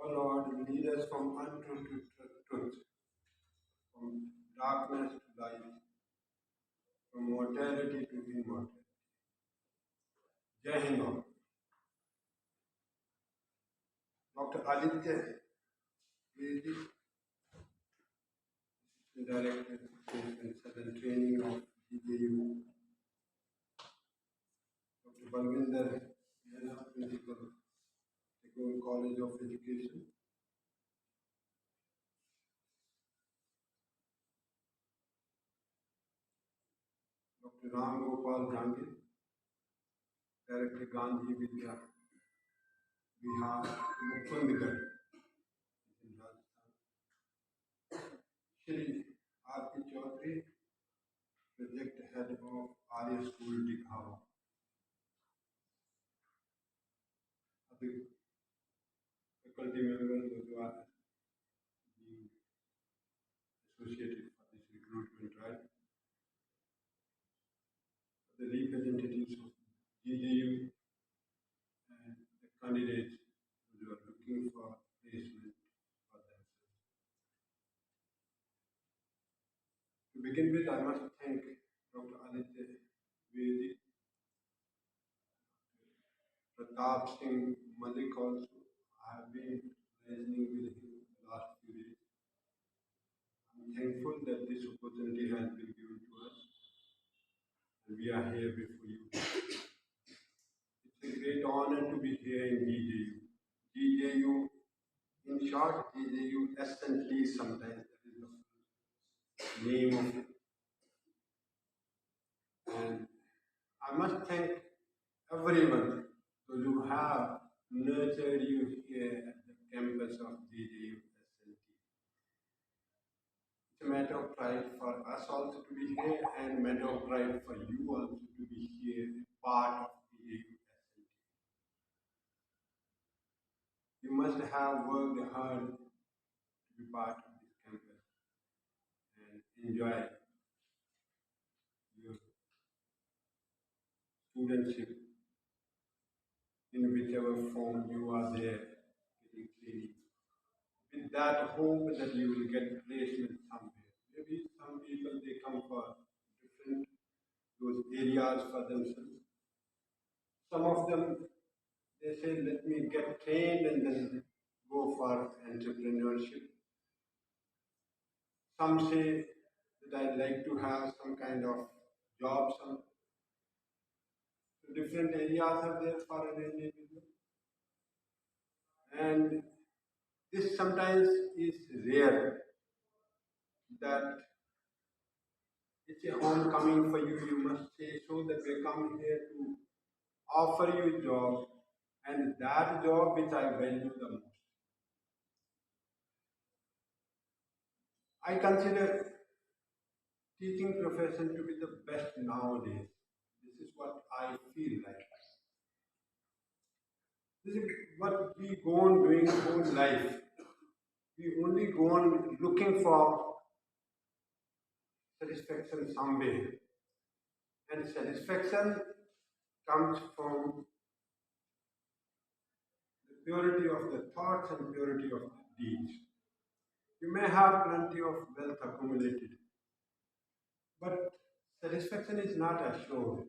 O Lord, lead us from untruth to truth, from darkness to light, from mortality to immortality. Jai Hind, Lord. Dr. Aditya Vedi, Director and Southern Training of DJU, Dr. Balwinder, Principal, Tagore College of Education, Dr. Ram Gopal Gandhi, Director Gandhi Vidya Vihar, Mukundgarh in Rajasthan, Shri R.P. Chaudhary, Project Head of Arya School Dikhava, other faculty members who are being associated for this recruitment drive, the representatives of GJU and the candidates who are looking for placement for themselves. To begin with, I must thank Dr. Aditya Vedi, Pratap Singh Malik also. I have been listening with him the last few days. I'm thankful that this opportunity has been given to us and we are here before you. It's a great honor to be here in GJU. GJU, in short, GJU essentially sometimes that is the name of it. And I must thank everyone those who have nurtured you here at the campus of GJU SLT. It's a matter of pride for us also to be here and matter of pride for you also to be here, part of GJU SLT. You must have worked hard to be part of this campus and enjoy your studentship in whichever form you are there getting training. With that hope that you will get placement somewhere. Maybe some people they come for different those areas for themselves. Some of them they say let me get trained and then go for entrepreneurship. Some say that I'd like to have some kind of job. Some different areas are there for an individual, and this sometimes is rare that it's a homecoming for you. You must say so that we come here to offer you a job, and that job which I value the most. I consider teaching profession to be the best nowadays. This is what I feel like. This is what we go on doing whole life. We only go on looking for satisfaction somewhere. And satisfaction comes from the purity of the thoughts and purity of the deeds. You may have plenty of wealth accumulated, but satisfaction is not assured.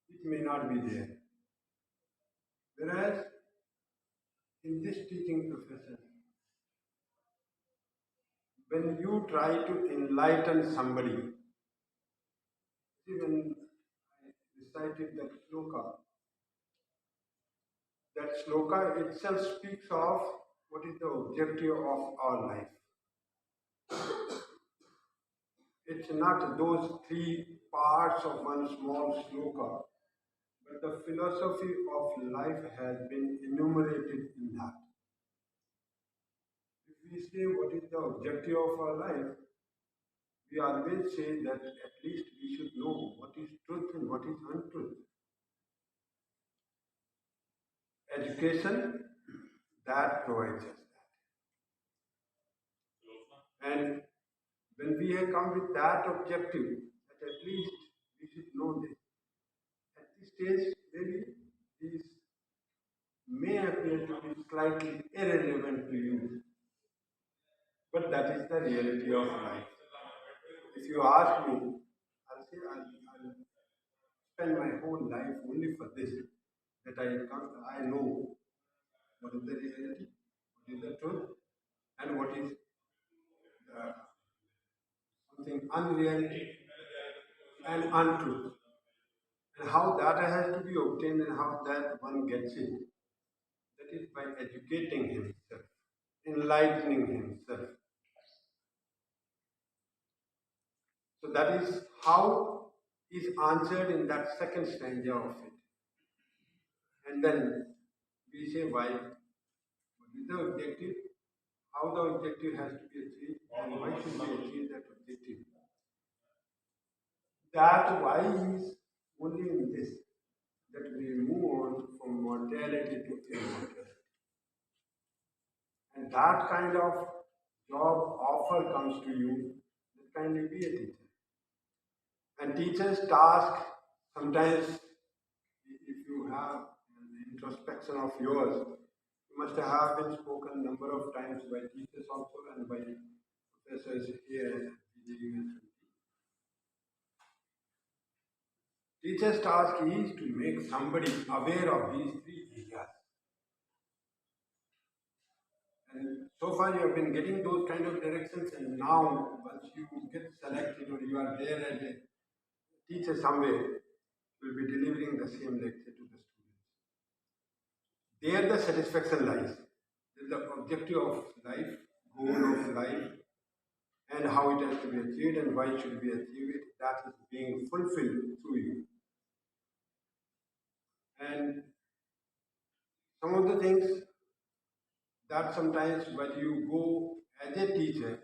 It may not be there. Whereas in this teaching profession, when you try to enlighten somebody, even I recited that sloka itself speaks of what is the objective of our life. It's not those three parts of one small sloka, but the philosophy of life has been enumerated in that. If we say what is the objective of our life, we always say that at least we should know what is truth and what is untruth. Education, that provides us that. And when we have come with that objective, that at least we should know this. At this stage, maybe these may appear to be slightly irrelevant to you, but that is the reality of life. If you ask me, I'll say I'll spend my whole life only for this, that I know what is the reality, what is the truth, and what is something unreality and untruth, and how data has to be obtained and how that one gets it. That is by educating himself, enlightening himself. So that is how is answered in that second stanza of it. And then we say why, what is the objective, how the objective has to be achieved, and why should we achieve that objective. That why is only in this that we move on from mortality to immortality. And that kind of job offer comes to you, that kindly be a teacher. And teacher's task sometimes, if you have an introspection of yours, you must have been spoken number of times by teachers also and by professors here at the university. Teacher's task is to make somebody aware of these three areas. And so far you have been getting those kind of directions, and now once you get selected or you are there as a teacher somewhere, you will be delivering the same lecture to the students. There the satisfaction lies. The objective of life, goal of life, and how it has to be achieved and why should we achieve it, that is being fulfilled through you. And some of the things that sometimes when you go as a teacher,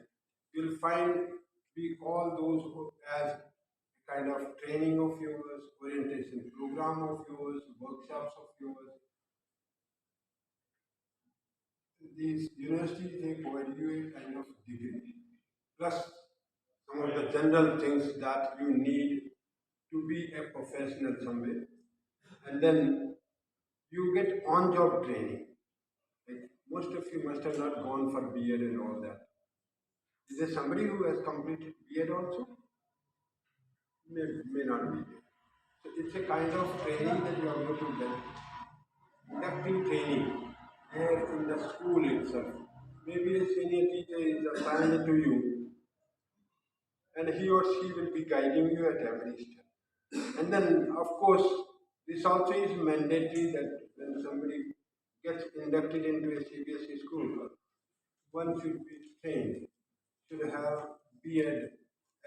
you'll find we call those as a kind of training of yours, orientation program of yours, workshops of yours. These universities, they provide you a kind of degree, plus some of the general things that you need to be a professional somewhere. And then you get on-job training. Like most of you must have not gone for B.Ed and all that. Is there somebody who has completed B.Ed also? May not be there. So it's a kind of training that you are going to get. Inductive training there in the school itself. Maybe a senior teacher is assigned to you, and he or she will be guiding you at every step. And then, of course, this also is mandatory that when somebody gets inducted into a CBSE school, one should be trained, should have B.Ed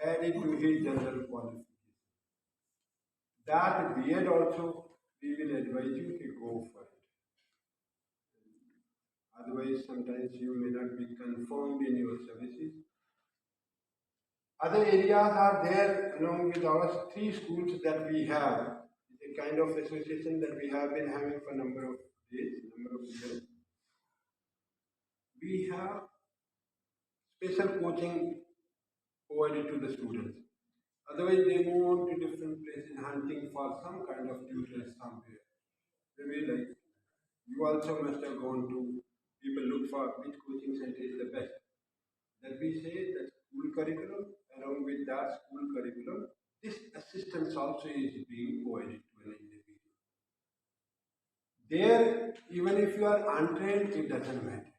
added to his general qualification. That B.Ed also, we will advise you to go for it. Otherwise, sometimes you may not be confirmed in your services. Other areas are there along with our three schools that we have. It's a kind of association that we have been having for a number of days, number of years. We have special coaching provided to the students. Otherwise, they move on to different places hunting for some kind of tutors somewhere. Maybe like you also must have gone to people look for which coaching center is the best. That we say that school curriculum, along with that school curriculum, this assistance also is being provided to an individual. There, even if you are untrained, it doesn't matter.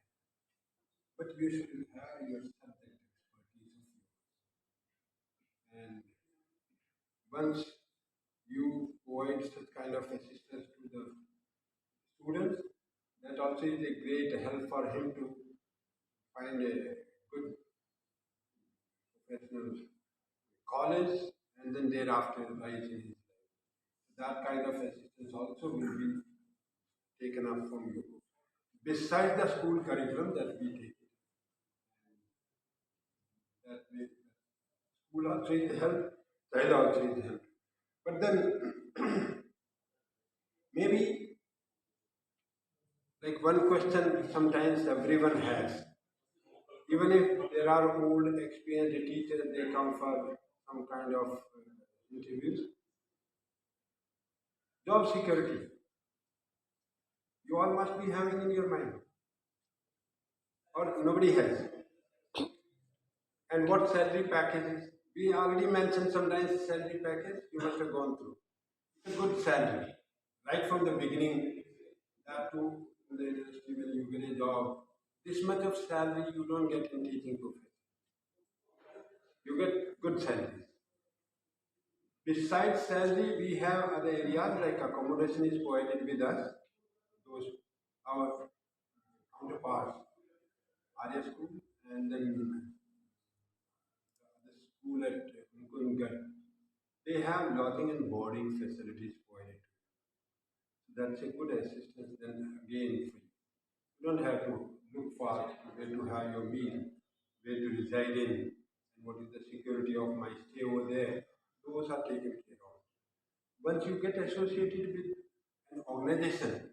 But you should have your subject expertise. And once you provide such kind of assistance to the students, that also is a great help for him to find a good professional college and then thereafter rise in his life. That kind of assistance also will be taken up from you. Besides the school curriculum that we take, that way, school also is help, child also is help. But then maybe like one question sometimes everyone has. Even if there are old experienced teachers, they come for some kind of interviews. Job security, you all must be having in your mind, or nobody has. And what salary packages? We already mentioned sometimes salary package you must have gone through. It's a good salary. Right from the beginning, that to the industry when you get a job. This much of salary you don't get in teaching profession. You get good salaries. Besides salary, we have other areas like accommodation is provided with us. Those our counterparts, Arya School, and then the school at Mukungat. They have lodging and boarding facilities provided. That's a good assistance then again for you. You don't have to look for where to have your meal, where to reside in, and what is the security of my stay over there. Those are taken care of. Once you get associated with an organization,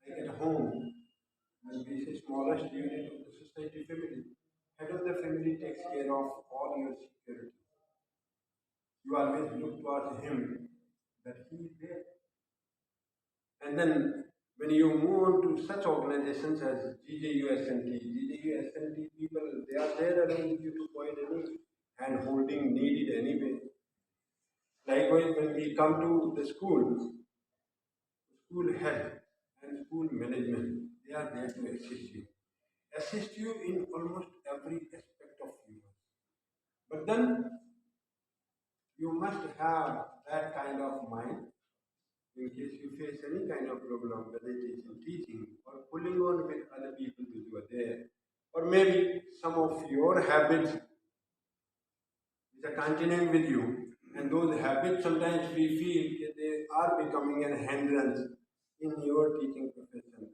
like at home, when we say smallest unit of the society family, head of the family takes care of all your security. You always look towards him that he is there. And then when you move on to such organizations as GJUSNT people, they are there around you to provide any hand holding needed anyway. Likewise, when we come to the school head and school management, they are there to assist you. Assist you in almost every aspect of you. But then you must have that kind of mind in case you face any kind of problem, whether it is in teaching or pulling on with other people who are there, or maybe some of your habits which are continuing with you, and those habits sometimes we feel that they are becoming a hindrance in your teaching profession.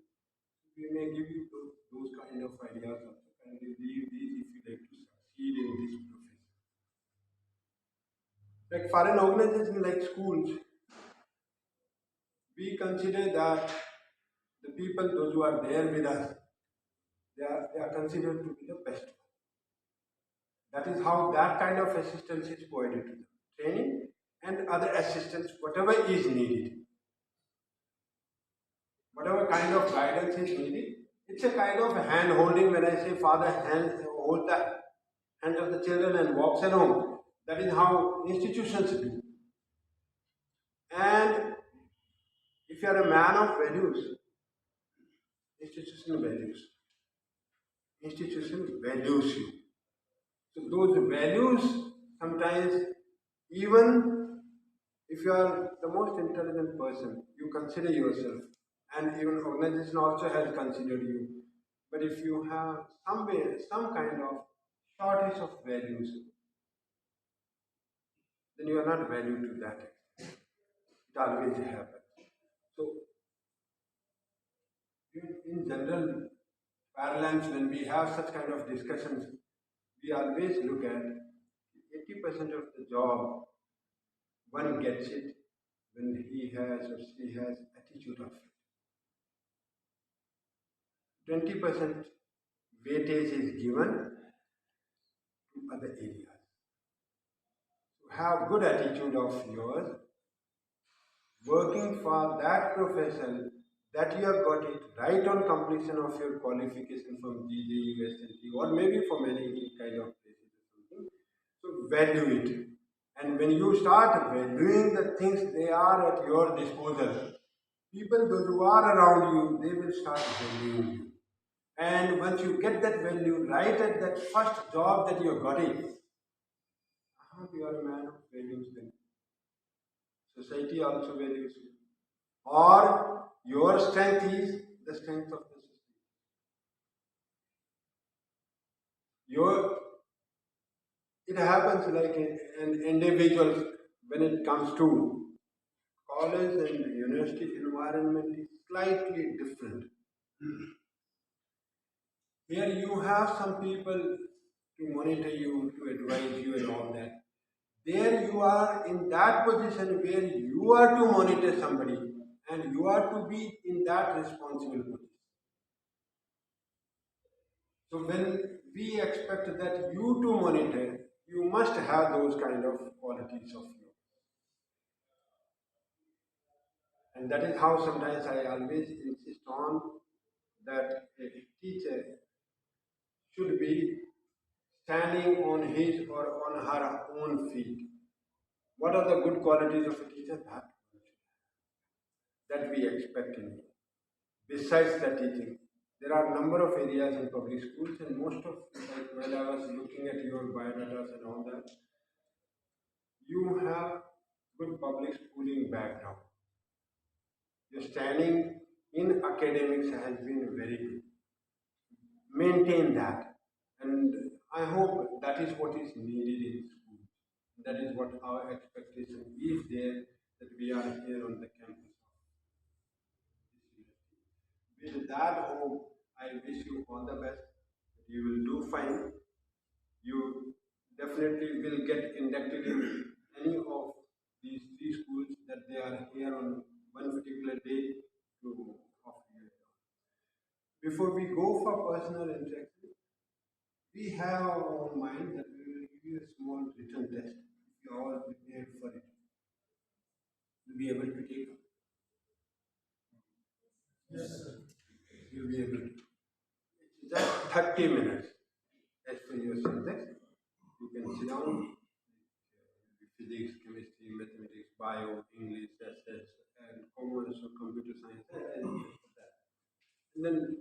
We may give you those kind of ideas also. Kindly leave these if you like to succeed in this profession. Like for an organization like schools, we consider that the people, those who are there with us, they are considered to be the best. That is how that kind of assistance is provided to them. Training and other assistance, whatever is needed, whatever kind of guidance is needed. It's a kind of hand holding. When I say father hand hold the hands of the children and walks along, that is how institutions do. And if you are a man of values, institution values, institution values you. So those values sometimes, even if you are the most intelligent person, you consider yourself, and even organization also has considered you. But if you have some way, some kind of shortage of values, then you are not valued to that extent. It always happens. So in general parlance, when we have such kind of discussions, we always look at 80% of the job one gets it when he has or she has attitude of it. 20% weightage is given to other areas. So have good attitude of yours, working for that profession that you have got it right on completion of your qualification from GJ, USNT, or maybe from any kind of places or something. So value it. And when you start valuing the things they are at your disposal, people those who are around you, they will start valuing you. And once you get that value right at that first job that you're getting, you are a man of values then. Society also values you. Or your strength is the strength of the system. Your it happens like an individual when it comes to college and university environment is slightly different. Here you have some people to monitor you, to advise you and all that. There you are in that position where you are to monitor somebody and you are to be in that responsible position. So when we expect that you to monitor, you must have those kind of qualities of you. And that is how sometimes I always insist on that a teacher should be standing on his or on her own feet. What are the good qualities of a teacher? That we expect in him. Besides the teaching, there are a number of areas in public schools, and most of, like when I was looking at your biodatas and all that, you have good public schooling background. Your standing in academics has been very good. Maintain that, and I hope that is what is needed in schools. That is what our expectation is there, that we are here on the campus of this university. With that hope, I wish you all the best. You will do fine. You definitely will get inducted in any of these three schools that they are here on one particular day to offer you. Before we go for personal interaction, we have our own mind that we will give you a small written test. If you are all prepared for it, you'll be able to take it. Yes, sir. You'll be able to. It's just 30 minutes as per your subject. You can sit down, physics, chemistry, mathematics, bio, English, SS, and commerce or computer science, and that. And then